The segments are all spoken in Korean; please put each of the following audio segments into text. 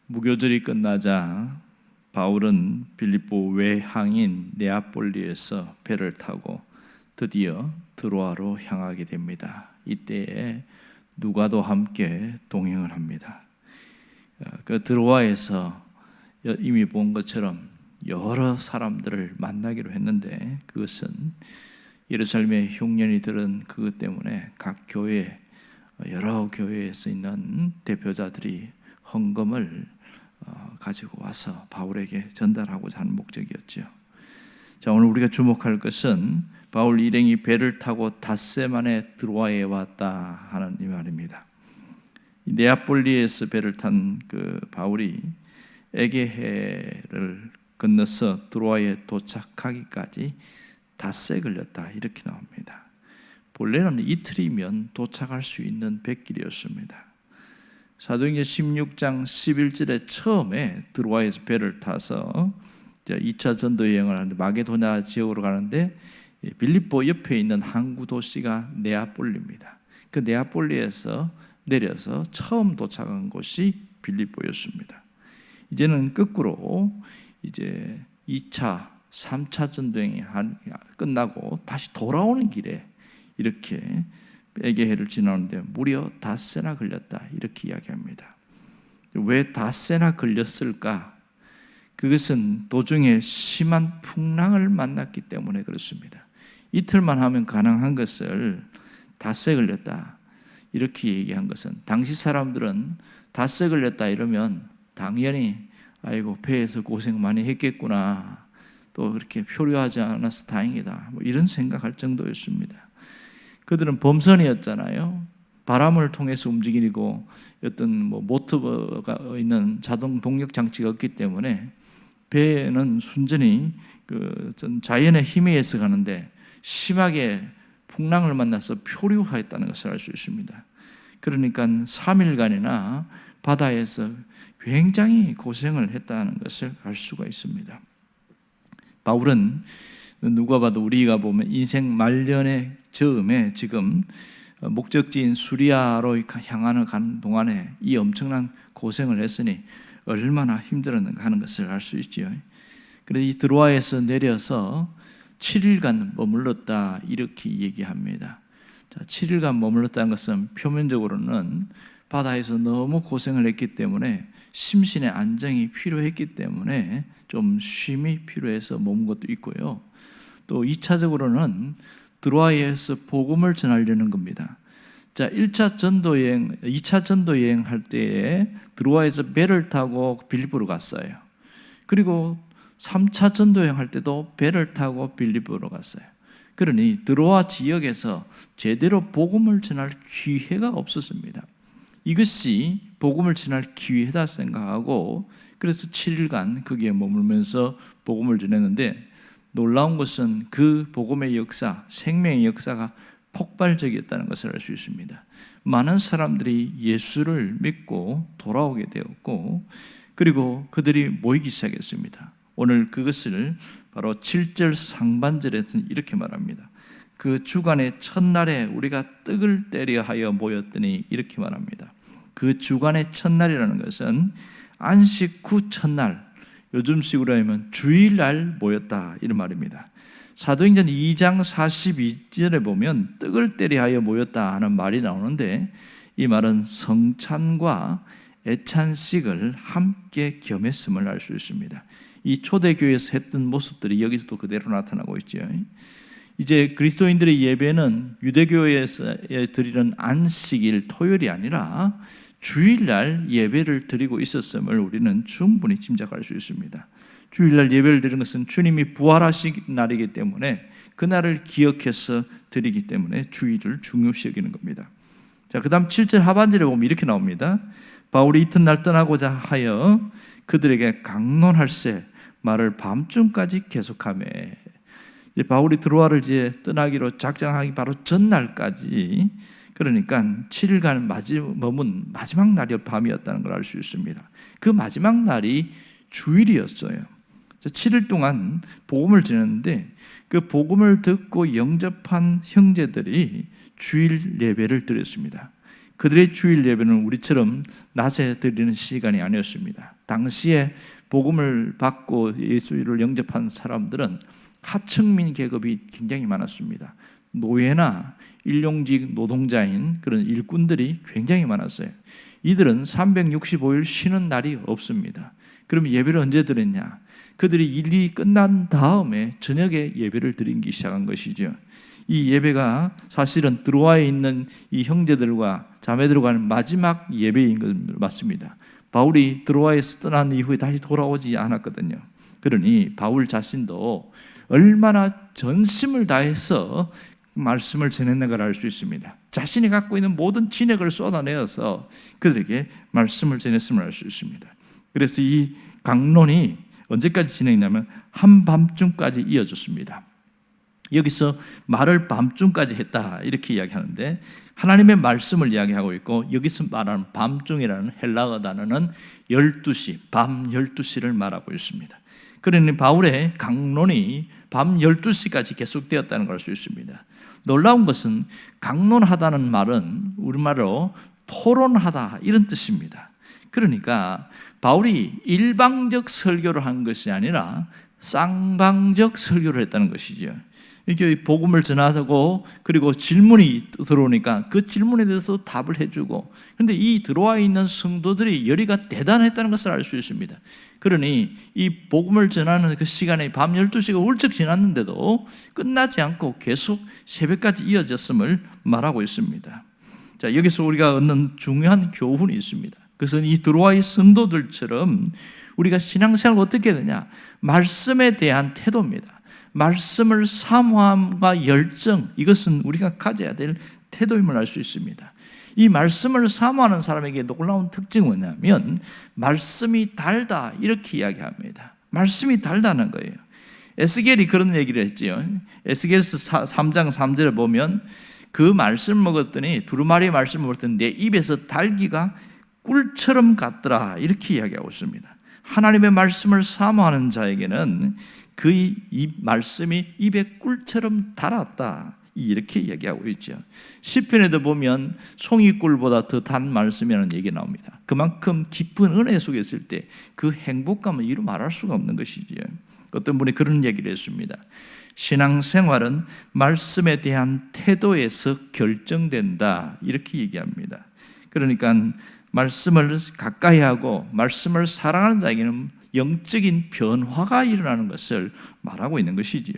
무교절이 끝나자 바울은 빌립보 외항인 네아폴리에서 배를 타고 드디어 드로아로 향하게 됩니다. 이때에 누가도 함께 동행을 합니다. 그 드로아에서 이미 본 것처럼 여러 사람들을 만나기로 했는데, 그것은 예루살렘에 흉년이 들은 그것 때문에 각 교회, 여러 교회에서 있는 대표자들이 헌금을 가지고 와서 바울에게 전달하고자 하는 목적이었죠. 자, 오늘 우리가 주목할 것은 바울 일행이 배를 타고 닷새 만에 드로아에 왔다 하는 이 말입니다. 네아폴리에서 배를 탄 그 바울이 에게해를 건너서 드로아에 도착하기까지 닷새 걸렸다, 이렇게 나옵니다. 본래는 이틀이면 도착할 수 있는 백길이었습니다. 사도행전 16장 11절에 처음에 드로아에서 배를 타서 2차 전도 여행을 하는데 마게도냐 지역으로 가는데 빌립보 옆에 있는 항구 도시가 네아폴리입니다. 그 네아폴리에서 내려서 처음 도착한 곳이 빌립보였습니다. 이제는 거꾸로 이제 2차, 3차 전도여행이 끝나고 다시 돌아오는 길에 이렇게 에게해를 지나는데 무려 닷새나 걸렸다, 이렇게 이야기합니다. 왜 닷새나 걸렸을까? 그것은 도중에 심한 풍랑을 만났기 때문에 그렇습니다. 이틀만 하면 가능한 것을 닷새 걸렸다, 이렇게 얘기한 것은, 당시 사람들은 닷새 걸렸다 이러면 당연히 아이고 배에서 고생 많이 했겠구나, 또 그렇게 표류하지 않아서 다행이다, 이런 생각할 정도였습니다. 그들은 범선이었잖아요. 바람을 통해서 움직이고 어떤 모터가 있는 자동 동력 장치가 없기 때문에 배는 순전히 자연의 힘에 의해서 가는데 심하게 풍랑을 만나서 표류하였다는 것을 알 수 있습니다. 그러니까 3일간이나 바다에서 굉장히 고생을 했다는 것을 알 수가 있습니다. 바울은 누가 봐도 우리가 보면 인생 말년의 즈음에 지금 목적지인 수리아로 가는 동안에 이 엄청난 고생을 했으니 얼마나 힘들었는가 하는 것을 알 수 있지요. 그래서 이 드로아에서 내려서 7일간 머물렀다, 이렇게 얘기합니다. 자, 7일간 머물렀다는 것은 표면적으로는 바다에서 너무 고생을 했기 때문에 심신의 안정이 필요했기 때문에 좀 쉼이 필요해서 머문 것도 있고요. 또 2차적으로는 드로아에서 복음을 전하려는 겁니다. 자, 1차 전도여행, 2차 전도여행 할 때에 드로아에서 배를 타고 빌립보로 갔어요. 그리고 3차 전도여행 할 때도 배를 타고 빌립보로 갔어요. 그러니 드로아 지역에서 제대로 복음을 전할 기회가 없었습니다. 이것이 복음을 전할 기회다 생각하고 그래서 7일간 거기에 머물면서 복음을 전했는데, 놀라운 것은 그 복음의 역사, 생명의 역사가 폭발적이었다는 것을 알 수 있습니다. 많은 사람들이 예수를 믿고 돌아오게 되었고, 그리고 그들이 모이기 시작했습니다. 오늘 그것을 바로 7절 상반절에서 이렇게 말합니다. 그 주간의 첫날에 우리가 떡을 떼려 하여 모였더니, 이렇게 말합니다. 그 주간의 첫날이라는 것은 안식 후 첫날, 요즘식으로 하면 주일날 모였다, 이런 말입니다. 사도행전 2장 42절에 보면 떡을 떼려 하여 모였다 하는 말이 나오는데, 이 말은 성찬과 애찬식을 함께 겸했음을 알 수 있습니다. 이 초대교회에서 했던 모습들이 여기서도 그대로 나타나고 있죠. 이제 그리스도인들의 예배는 유대교회에서 드리는 안식일 토요일이 아니라 주일날 예배를 드리고 있었음을 우리는 충분히 짐작할 수 있습니다. 주일날 예배를 드리는 것은 주님이 부활하신 날이기 때문에 그날을 기억해서 드리기 때문에 주일을 중요시 여기는 겁니다. 자, 그 다음 7절 하반절에 보면 이렇게 나옵니다. 바울이 이튿날 떠나고자 하여 그들에게 강론할세 말을 밤중까지 계속하며, 바울이 드로아를 이제 떠나기로 작정하기 바로 전날까지, 그러니까 7일간 머문 마지막 날이 밤이었다는 걸 알 수 있습니다. 그 마지막 날이 주일이었어요. 7일 동안 복음을 전했는데 그 복음을 듣고 영접한 형제들이 주일 예배를 드렸습니다. 그들의 주일 예배는 우리처럼 낮에 드리는 시간이 아니었습니다. 당시에 복음을 받고 예수를 영접한 사람들은 하층민 계급이 굉장히 많았습니다. 노예나 일용직 노동자인 그런 일꾼들이 굉장히 많았어요. 이들은 365일 쉬는 날이 없습니다. 그럼 예배를 언제 드렸냐? 그들이 일이 끝난 다음에 저녁에 예배를 드리기 시작한 것이죠. 이 예배가 사실은 드로아에 있는 이 형제들과 자매들과 하는 마지막 예배인 것 맞습니다. 바울이 드로아에서 떠난 이후에 다시 돌아오지 않았거든요. 그러니 바울 자신도 얼마나 전심을 다해서 말씀을 전했는가를 알 수 있습니다. 자신이 갖고 있는 모든 진액을 쏟아내어서 그들에게 말씀을 전했음을 알 수 있습니다. 그래서 이 강론이 언제까지 진행되냐면 한밤중까지 이어졌습니다. 여기서 말을 밤중까지 했다 이렇게 이야기하는데 하나님의 말씀을 이야기하고 있고, 여기서 말하는 밤중이라는 헬라어 단어는 12시, 밤 12시를 말하고 있습니다. 그러니 바울의 강론이 밤 12시까지 계속되었다는 걸 알 수 있습니다. 놀라운 것은 강론하다는 말은 우리말로 토론하다 이런 뜻입니다. 그러니까 바울이 일방적 설교를 한 것이 아니라 쌍방적 설교를 했다는 것이죠. 이렇게 복음을 전하고 그리고 질문이 들어오니까 그 질문에 대해서 답을 해주고, 그런데 이 들어와 있는 성도들이 열의가 대단했다는 것을 알 수 있습니다. 그러니 이 복음을 전하는 그 시간에 밤 12시가 훌쩍 지났는데도 끝나지 않고 계속 새벽까지 이어졌음을 말하고 있습니다. 자, 여기서 우리가 얻는 중요한 교훈이 있습니다. 그것은 이 드로아의 성도들처럼 우리가 신앙생활을 어떻게 해야 되냐? 말씀에 대한 태도입니다. 말씀을 사모함과 열정, 이것은 우리가 가져야 될 태도임을 알 수 있습니다. 이 말씀을 사모하는 사람에게 놀라운 특징은 뭐냐면 말씀이 달다 이렇게 이야기합니다. 말씀이 달다는 거예요. 에스겔이 그런 얘기를 했지요. 에스겔서 3장 3절에 보면 그 말씀을 먹었더니 두루마리 말씀을 먹었더니 내 입에서 달기가 꿀처럼 같더라 이렇게 이야기하고 있습니다. 하나님의 말씀을 사모하는 자에게는 그 이 말씀이 입에 꿀처럼 달았다 이렇게 이야기하고 있죠. 시편에도 보면 송이꿀보다 더 단 말씀이라는 얘기 나옵니다. 그만큼 깊은 은혜 속에 있을 때 그 행복감을 이루 말할 수가 없는 것이죠. 어떤 분이 그런 얘기를 했습니다. 신앙생활은 말씀에 대한 태도에서 결정된다 이렇게 얘기합니다. 그러니까 말씀을 가까이 하고 말씀을 사랑하는 자에게는 영적인 변화가 일어나는 것을 말하고 있는 것이지요.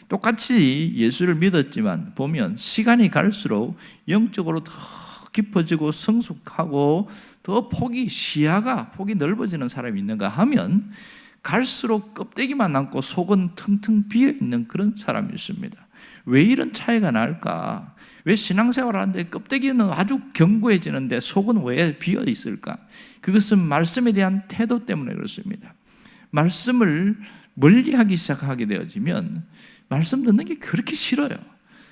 똑같이 예수를 믿었지만 보면 시간이 갈수록 영적으로 더 깊어지고 성숙하고 더 시야가 폭이 넓어지는 사람이 있는가 하면 갈수록 껍데기만 남고 속은 텅텅 비어있는 그런 사람이 있습니다. 왜 이런 차이가 날까? 왜 신앙생활을 하는데 껍데기는 아주 견고해지는데 속은 왜 비어 있을까? 그것은 말씀에 대한 태도 때문에 그렇습니다. 말씀을 멀리하기 시작하게 되어지면 말씀 듣는 게 그렇게 싫어요.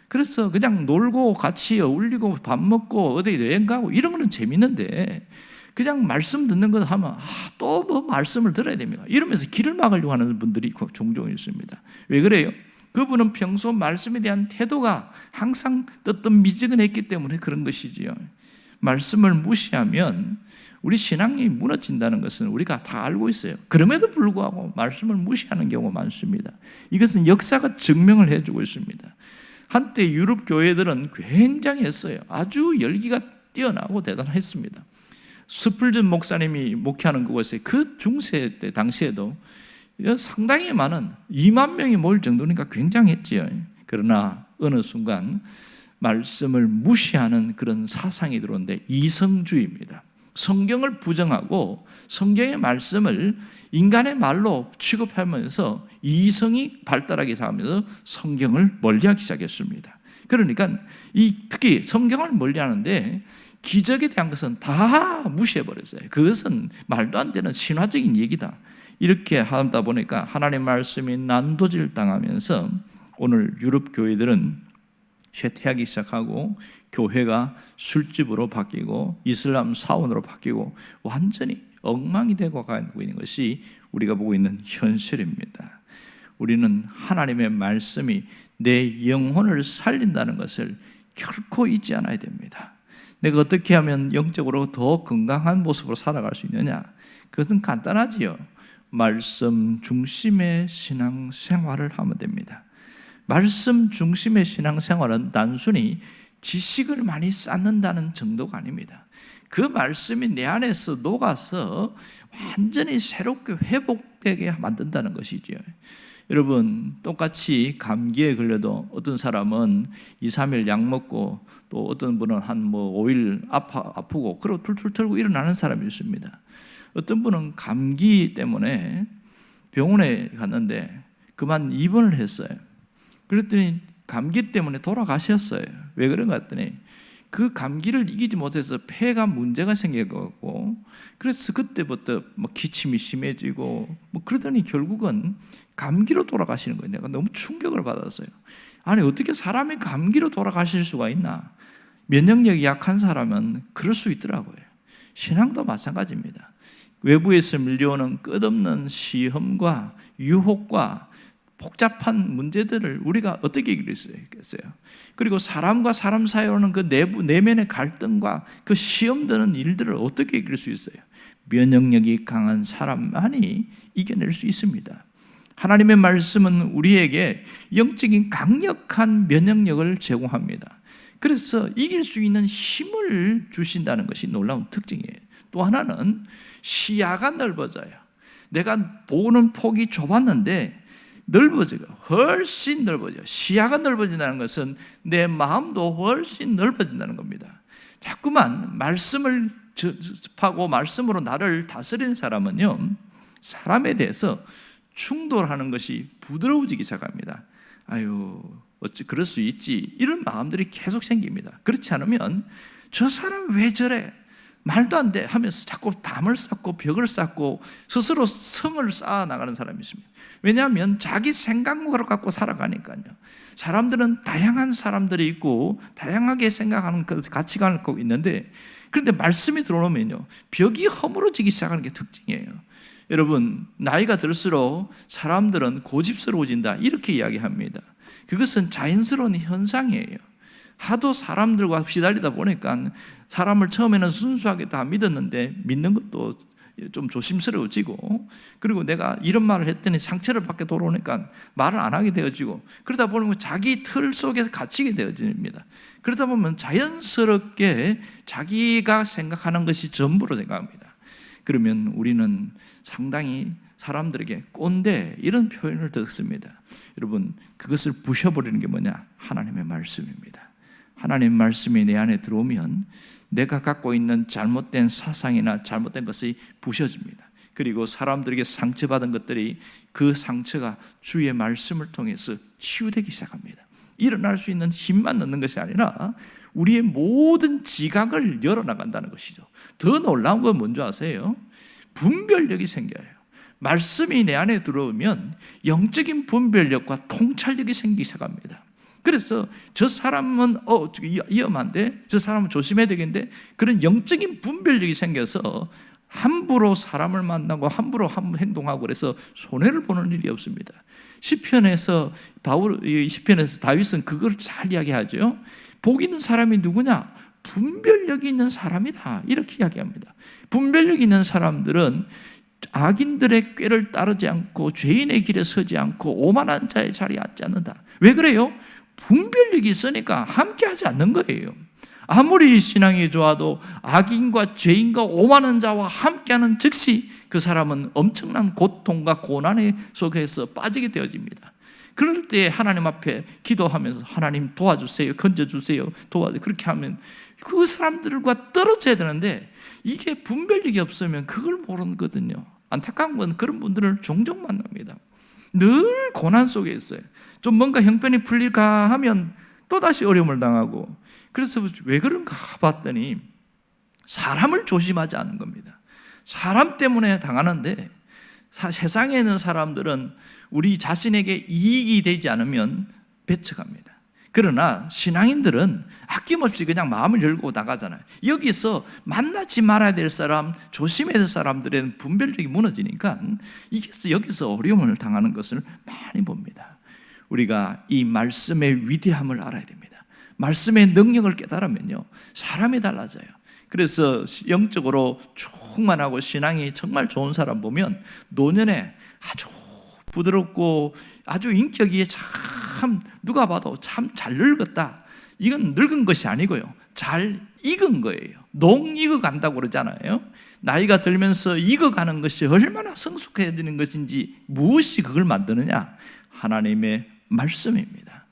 그래서 그냥 놀고 같이 어울리고 밥 먹고 어디 여행 가고 이런 거는 재밌는데 그냥 말씀 듣는 것 하면 또 뭐 말씀을 들어야 됩니다. 이러면서 길을 막으려고 하는 분들이 종종 있습니다. 왜 그래요? 그분은 평소 말씀에 대한 태도가 항상 뜨뜻미지근했기 때문에 그런 것이지요. 말씀을 무시하면 우리 신앙이 무너진다는 것은 우리가 다 알고 있어요. 그럼에도 불구하고 말씀을 무시하는 경우가 많습니다. 이것은 역사가 증명을 해주고 있습니다. 한때 유럽 교회들은 굉장했어요. 아주 열기가 뛰어나고 대단했습니다. 스풀전 목사님이 목회하는 그곳에 그 중세 때 당시에도 상당히 많은 2만 명이 모일 정도니까 굉장했지요. 그러나 어느 순간 말씀을 무시하는 그런 사상이 들어오는데 이성주의입니다. 성경을 부정하고 성경의 말씀을 인간의 말로 취급하면서 이성이 발달하기 시작하면서 성경을 멀리하기 시작했습니다. 그러니까 특히 성경을 멀리하는데 기적에 대한 것은 다 무시해버렸어요. 그것은 말도 안 되는 신화적인 얘기다. 이렇게 하다 보니까 하나님의 말씀이 난도질 당하면서 오늘 유럽 교회들은 쇠퇴하기 시작하고 교회가 술집으로 바뀌고 이슬람 사원으로 바뀌고 완전히 엉망이 되고 가고 있는 것이 우리가 보고 있는 현실입니다. 우리는 하나님의 말씀이 내 영혼을 살린다는 것을 결코 잊지 않아야 됩니다. 내가 어떻게 하면 영적으로 더 건강한 모습으로 살아갈 수 있느냐? 그것은 간단하지요. 말씀 중심의 신앙생활을 하면 됩니다. 말씀 중심의 신앙생활은 단순히 지식을 많이 쌓는다는 정도가 아닙니다. 그 말씀이 내 안에서 녹아서 완전히 새롭게 회복되게 만든다는 것이죠. 여러분, 똑같이 감기에 걸려도 어떤 사람은 2, 3일 약 먹고 또 어떤 분은 한 5일 아프고 그러고 툴툴 털고 일어나는 사람이 있습니다. 어떤 분은 감기 때문에 병원에 갔는데 그만 입원을 했어요. 그랬더니 감기 때문에 돌아가셨어요. 왜 그런가 했더니 그 감기를 이기지 못해서 폐가 문제가 생겨갖고, 그래서 그때부터 기침이 심해지고 그러더니 결국은 감기로 돌아가시는 거예요. 내가 너무 충격을 받았어요. 아니, 어떻게 사람이 감기로 돌아가실 수가 있나? 면역력이 약한 사람은 그럴 수 있더라고요. 신앙도 마찬가지입니다. 외부에서 밀려오는 끝없는 시험과 유혹과 복잡한 문제들을 우리가 어떻게 이길 수 있겠어요? 그리고 사람과 사람 사이에 오는 그 내면의 갈등과 그 시험 드는 일들을 어떻게 이길 수 있어요? 면역력이 강한 사람만이 이겨낼 수 있습니다. 하나님의 말씀은 우리에게 영적인 강력한 면역력을 제공합니다. 그래서 이길 수 있는 힘을 주신다는 것이 놀라운 특징이에요. 또 하나는 시야가 넓어져요. 내가 보는 폭이 좁았는데 넓어져요. 훨씬 넓어져요. 시야가 넓어진다는 것은 내 마음도 훨씬 넓어진다는 겁니다. 자꾸만 말씀을 접하고 말씀으로 나를 다스리는 사람은요, 사람에 대해서 충돌하는 것이 부드러워지기 시작합니다. 아유, 어찌 그럴 수 있지, 이런 마음들이 계속 생깁니다. 그렇지 않으면 저 사람 왜 저래, 말도 안 돼 하면서 자꾸 담을 쌓고 벽을 쌓고 스스로 성을 쌓아 나가는 사람이 있습니다. 왜냐하면 자기 생각으로 갖고 살아가니까요. 사람들은 다양한 사람들이 있고 다양하게 생각하는 가치관을 갖고 있는데, 그런데 말씀이 들어오면요, 벽이 허물어지기 시작하는 게 특징이에요. 여러분, 나이가 들수록 사람들은 고집스러워진다, 이렇게 이야기합니다. 그것은 자연스러운 현상이에요. 하도 사람들과 시달리다 보니까 사람을 처음에는 순수하게 다 믿었는데 믿는 것도 좀 조심스러워지고, 그리고 내가 이런 말을 했더니 상처를 받게 돌아오니까 말을 안 하게 되어지고, 그러다 보면 자기 틀 속에서 갇히게 되어집니다. 그러다 보면 자연스럽게 자기가 생각하는 것이 전부로 생각합니다. 그러면 우리는 상당히 사람들에게 꼰대, 이런 표현을 듣습니다. 여러분, 그것을 부셔버리는 게 뭐냐? 하나님의 말씀입니다. 하나님의 말씀이 내 안에 들어오면 내가 갖고 있는 잘못된 사상이나 잘못된 것이 부셔집니다. 그리고 사람들에게 상처받은 것들이, 그 상처가 주의 말씀을 통해서 치유되기 시작합니다. 일어날 수 있는 힘만 넣는 것이 아니라 우리의 모든 지각을 열어나간다는 것이죠. 더 놀라운 건 뭔지 아세요? 분별력이 생겨요. 말씀이 내 안에 들어오면 영적인 분별력과 통찰력이 생기기 시작합니다. 그래서 저 사람은 위험한데, 저 사람은 조심해야 되겠는데, 그런 영적인 분별력이 생겨서 함부로 사람을 만나고 함부로 행동하고 그래서 손해를 보는 일이 없습니다. 시편에서 다윗은 그걸 잘 이야기하죠. 복 있는 사람이 누구냐? 분별력이 있는 사람이다, 이렇게 이야기합니다. 분별력이 있는 사람들은 악인들의 꾀를 따르지 않고 죄인의 길에 서지 않고 오만한 자의 자리에 앉지 않는다. 왜 그래요? 분별력이 있으니까 함께 하지 않는 거예요. 아무리 신앙이 좋아도 악인과 죄인과 오만한 자와 함께하는 즉시 그 사람은 엄청난 고통과 고난의 속에서 빠지게 되어집니다. 그럴 때 하나님 앞에 기도하면서 하나님 도와주세요, 건져주세요, 그렇게 하면 그 사람들과 떨어져야 되는데, 이게 분별력이 없으면 그걸 모르는 거거든요. 안타까운 건 그런 분들을 종종 만납니다. 늘 고난 속에 있어요. 좀 뭔가 형편이 풀릴까 하면 또다시 어려움을 당하고, 그래서 왜 그런가 봤더니 사람을 조심하지 않은 겁니다. 사람 때문에 당하는데, 세상에 있는 사람들은 우리 자신에게 이익이 되지 않으면 배척합니다. 그러나 신앙인들은 아낌없이 그냥 마음을 열고 나가잖아요. 여기서 만나지 말아야 될 사람, 조심해야 될 사람들의 분별력이 무너지니까 여기서 어려움을 당하는 것을 많이 봅니다. 우리가 이 말씀의 위대함을 알아야 됩니다. 말씀의 능력을 깨달으면요, 사람이 달라져요. 그래서 영적으로 충만하고 신앙이 정말 좋은 사람 보면 노년에 아주 부드럽고 아주 인격이 참 누가 봐도 참 잘 늙었다. 이건 늙은 것이 아니고요, 잘 익은 거예요. 농익어 간다고 그러잖아요. 나이가 들면서 익어가는 것이 얼마나 성숙해지는 것인지, 무엇이 그걸 만드느냐? 하나님의 말씀입니다.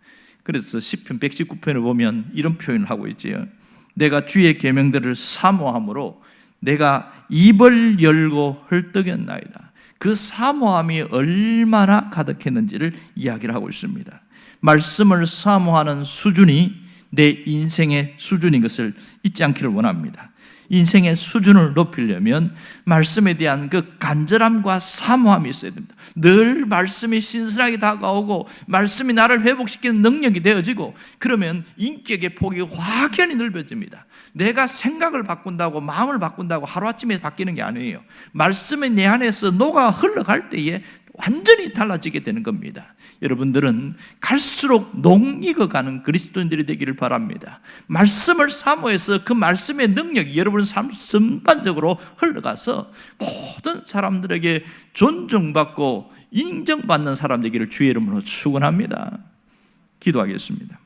그래서 시편 119편을 보면 이런 표현을 하고 있지요. 내가 주의 계명들을 사모함으로 내가 입을 열고 헐떡였나이다. 그 사모함이 얼마나 가득했는지를 이야기를 하고 있습니다. 말씀을 사모하는 수준이 내 인생의 수준인 것을 잊지 않기를 원합니다. 인생의 수준을 높이려면 말씀에 대한 그 간절함과 사모함이 있어야 됩니다. 늘 말씀이 신선하게 다가오고 말씀이 나를 회복시키는 능력이 되어지고, 그러면 인격의 폭이 확연히 넓어집니다. 내가 생각을 바꾼다고, 마음을 바꾼다고 하루아침에 바뀌는 게 아니에요. 말씀이 내 안에서 녹아 흘러갈 때에 완전히 달라지게 되는 겁니다. 여러분들은 갈수록 농익어가는 그리스도인들이 되기를 바랍니다. 말씀을 사모해서 그 말씀의 능력이 여러분 삶 전반적으로 흘러가서 모든 사람들에게 존중받고 인정받는 사람 되기를 주의 이름으로 축원합니다. 기도하겠습니다.